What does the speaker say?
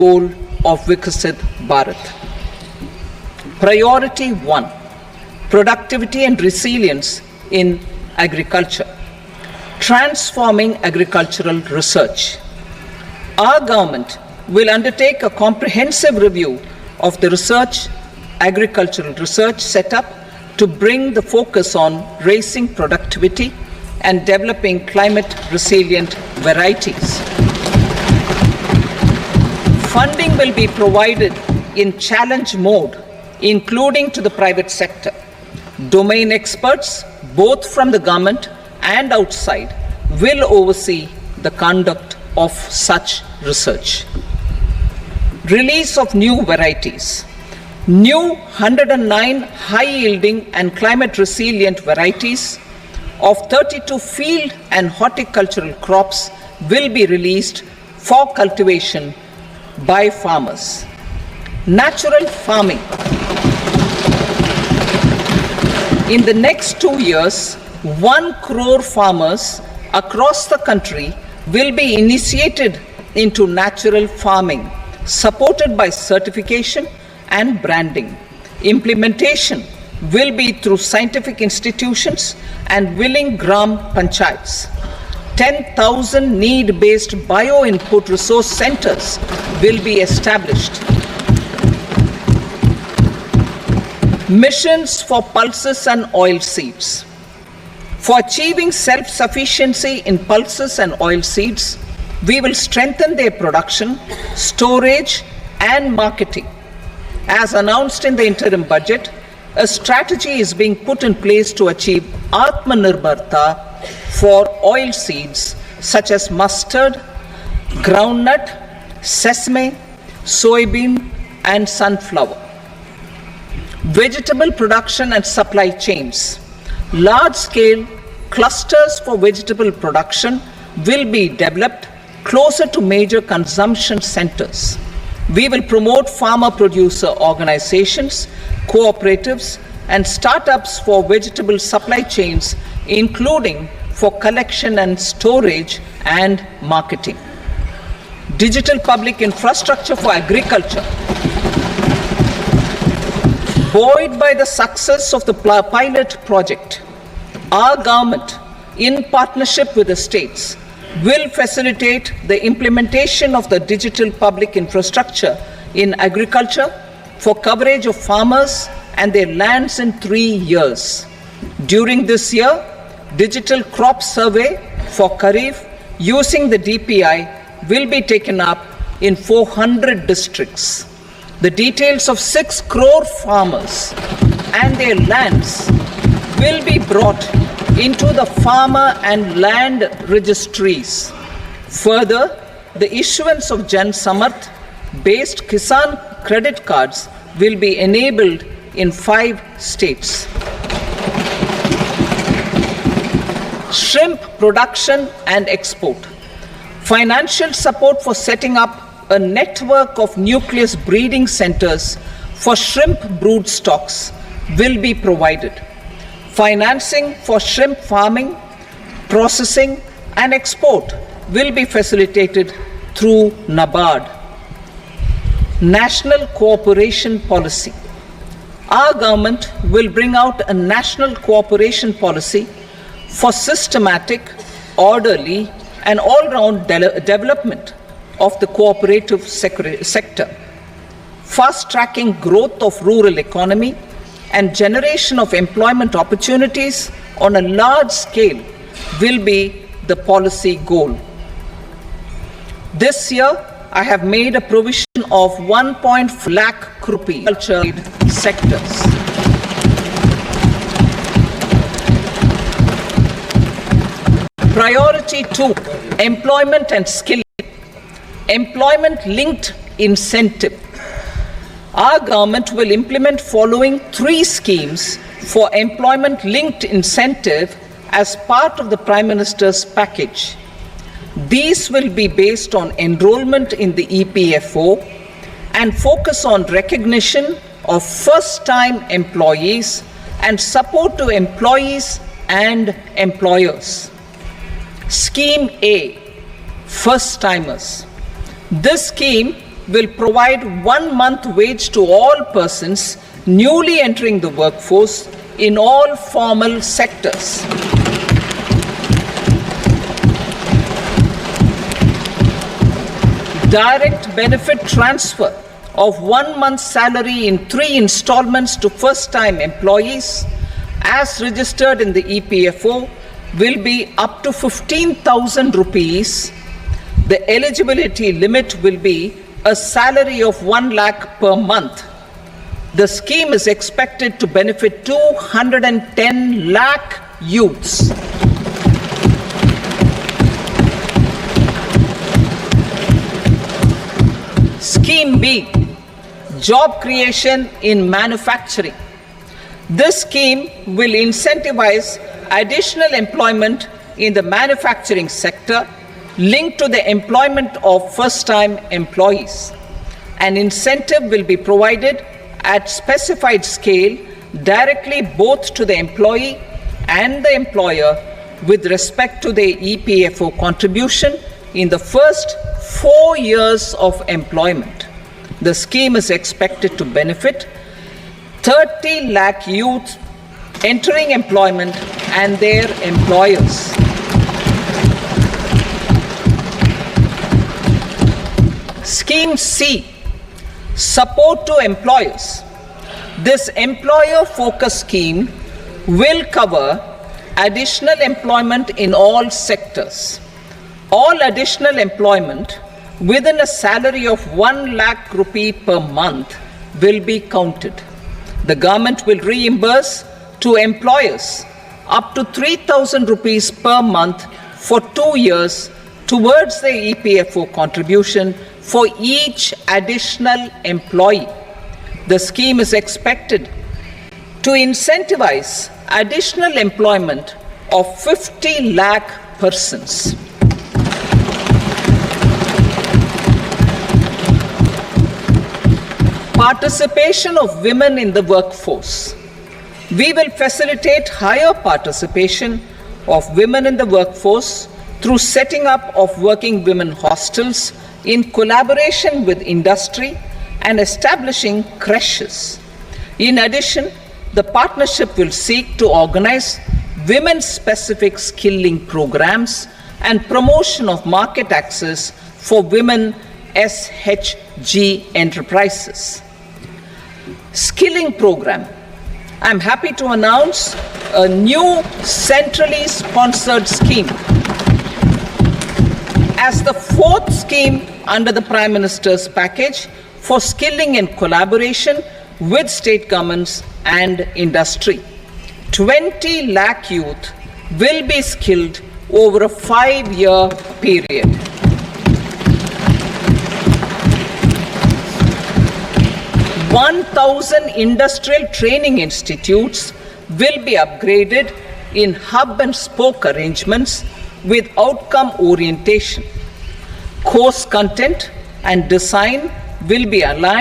goal of Viksit Bharat. Priority 1, productivity and resilience in agriculture. Transforming agricultural research. Our government will undertake a comprehensive review of the agricultural research setup to bring the focus on raising productivity and developing climate resilient varieties. Funding will be provided in challenge mode, including to the private sector. Domain experts, both from the government and outside, will oversee the conduct of such research. Release of new varieties. New 109 high-yielding and climate-resilient varieties of 32 field and horticultural crops will be released for cultivation by farmers. Natural farming. In the next 2 years, 1 crore farmers across the country will be initiated into natural farming, supported by certification and branding. Implementation will be through scientific institutions and willing gram panchayats. 10,000 need-based bio-input resource centers will be established. Missions for pulses and oilseeds. For achieving self-sufficiency in pulses and oilseeds, we will strengthen their production, storage, and marketing. As announced in the interim budget, a strategy is being put in place to achieve Atmanirbharta for oilseeds such as mustard, groundnut, sesame, soybean, and sunflower. Vegetable production and supply chains. Large-scale clusters for vegetable production will be developed closer to major consumption centers. We will promote farmer-producer organizations, cooperatives, and startups for vegetable supply chains, including for collection and storage and marketing. Digital public infrastructure for agriculture. Buoyed by the success of the pilot project, our government, in partnership with the states, will facilitate the implementation of the digital public infrastructure in agriculture for coverage of farmers and their lands in 3 years. During this year, digital crop survey for Kharif using the DPI will be taken up in 400 districts. The details of 6 crore farmers and their lands will be brought into the farmer and land registries. Further, the issuance of Jan Samarth based Kisan credit cards will be enabled in 5 states. Shrimp production and export. Financial support for setting up a network of nucleus breeding centers for shrimp brood stocks will be provided. Financing for shrimp farming, processing, and export will be facilitated through NABARD. National cooperation policy. Our government will bring out a national cooperation policy for systematic, orderly, and all-round development of the cooperative sector, fast-tracking growth of rural economy and generation of employment opportunities on a large scale will be the policy goal. This year, I have made a provision of 1.4 lakh crore culture sectors. Priority 2, employment and skill. Employment-linked incentive. Our government will implement following 3 schemes for employment-linked incentive as part of the Prime Minister's package. These will be based on enrollment in the EPFO and focus on recognition of first-time employees and support to employees and employers. Scheme A, first-timers. This scheme will provide 1 month wage to all persons newly entering the workforce in all formal sectors. Direct benefit transfer of 1 month's salary in 3 installments to first-time employees as registered in the EPFO will be up to 15,000 rupees. The eligibility limit will be a salary of 1 lakh per month. The scheme is expected to benefit 210 lakh youths. Scheme B, job creation in manufacturing. This scheme will incentivize additional employment in the manufacturing sector linked to the employment of first-time employees. An incentive will be provided at specified scale directly both to the employee and the employer with respect to the EPFO contribution in the first 4 years of employment. The scheme is expected to benefit 30 lakh youth entering employment and their employers. Scheme C, support to employers. This employer-focused scheme will cover additional employment in all sectors. All additional employment within a salary of 1 lakh rupee per month will be counted. The government will reimburse to employers up to 3,000 rupees per month for 2 years towards the EPFO contribution for each additional employee. The scheme is expected to incentivize additional employment of 50 lakh persons. Participation of women in the workforce. We will facilitate higher participation of women in the workforce through setting up of working women hostels in collaboration with industry and establishing creches. In addition, the partnership will seek to organize women-specific skilling programs and promotion of market access for women SHG enterprises. Skilling program. I'm happy to announce a new centrally sponsored scheme as the 4th scheme under the Prime Minister's package for skilling in collaboration with state governments and industry. 20 lakh youth will be skilled over a 5-year period. "1,000 industrial training institutes will be upgraded in hub and spoke arrangements with outcome orientation. Course content and design will be aligned